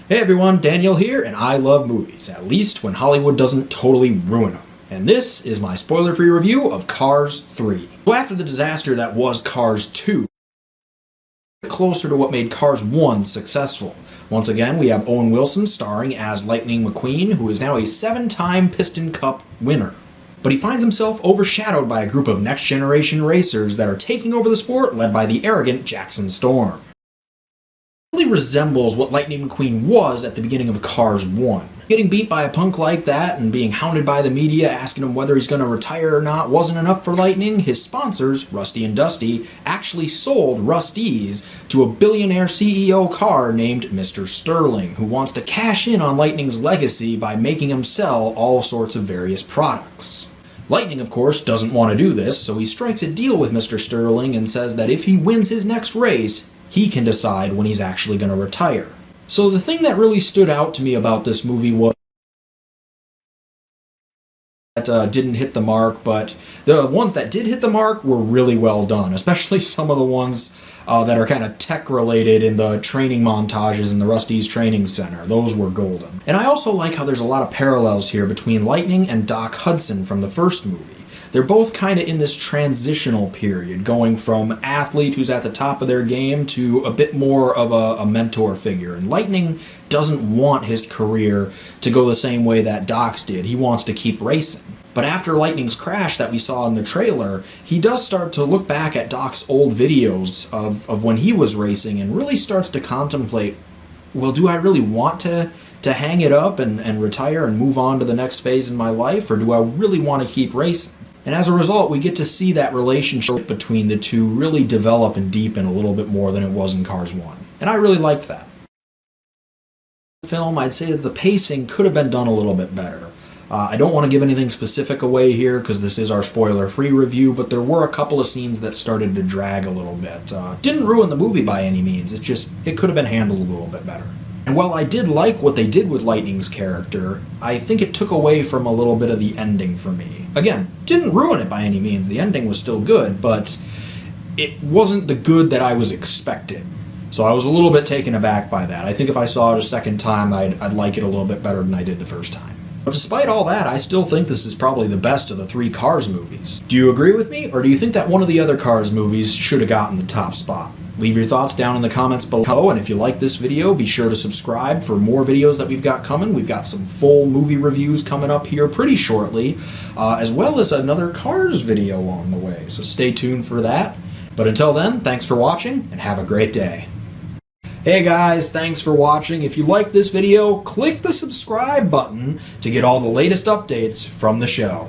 Hey everyone, Daniel here, and I love movies, at least when Hollywood doesn't totally ruin them. And this is my spoiler-free review of Cars 3. So after the disaster that was Cars 2, closer to what made Cars 1 successful. Once again, we have Owen Wilson starring as Lightning McQueen, who is now a 7-time Piston Cup winner. But he finds himself overshadowed by a group of next-generation racers that are taking over the sport, led by the arrogant Jackson Storm. Really resembles what Lightning McQueen was at the beginning of Cars 1. Getting beat by a punk like that and being hounded by the media asking him whether he's going to retire or not wasn't enough for Lightning. His sponsors, Rusty and Dusty, actually sold Rusty's to a billionaire CEO car named Mr. Sterling, who wants to cash in on Lightning's legacy by making him sell all sorts of various products. Lightning, of course, doesn't want to do this, so he strikes a deal with Mr. Sterling and says that if he wins his next race, he can decide when he's actually going to retire. So the thing that really stood out to me about this movie was that didn't hit the mark, but the ones that did hit the mark were really well done, especially some of the ones that are kind of tech-related in the training montages in the Rusty's Training Center. Those were golden. And I also like how there's a lot of parallels here between Lightning and Doc Hudson from the first movie. They're both kind of in this transitional period, going from athlete who's at the top of their game to a bit more of a mentor figure. And Lightning doesn't want his career to go the same way that Doc's did. He wants to keep racing. But after Lightning's crash that we saw in the trailer, he does start to look back at Doc's old videos of when he was racing and really starts to contemplate, well, do I really want to hang it up and retire and move on to the next phase in my life, or do I really want to keep racing? And as a result, we get to see that relationship between the two really develop and deepen a little bit more than it was in Cars 1. And I really liked that. The film, I'd say that the pacing could have been done a little bit better. I don't want to give anything specific away here because this is our spoiler-free review, but there were a couple of scenes that started to drag a little bit. Didn't ruin the movie by any means, it could have been handled a little bit better. And while I did like what they did with Lightning's character, I think it took away from a little bit of the ending for me. Again, didn't ruin it by any means, the ending was still good, but it wasn't the good that I was expecting. So I was a little bit taken aback by that. I think if I saw it a second time, I'd like it a little bit better than I did the first time. But despite all that, I still think this is probably the best of the 3 Cars movies. Do you agree with me, or do you think that one of the other Cars movies should have gotten the top spot? Leave your thoughts down in the comments below, and if you like this video, be sure to subscribe for more videos that we've got coming. We've got some full movie reviews coming up here pretty shortly, as well as another Cars video on the way, so stay tuned for that. But until then, thanks for watching, and have a great day. Hey guys, thanks for watching. If you like this video, click the subscribe button to get all the latest updates from the show.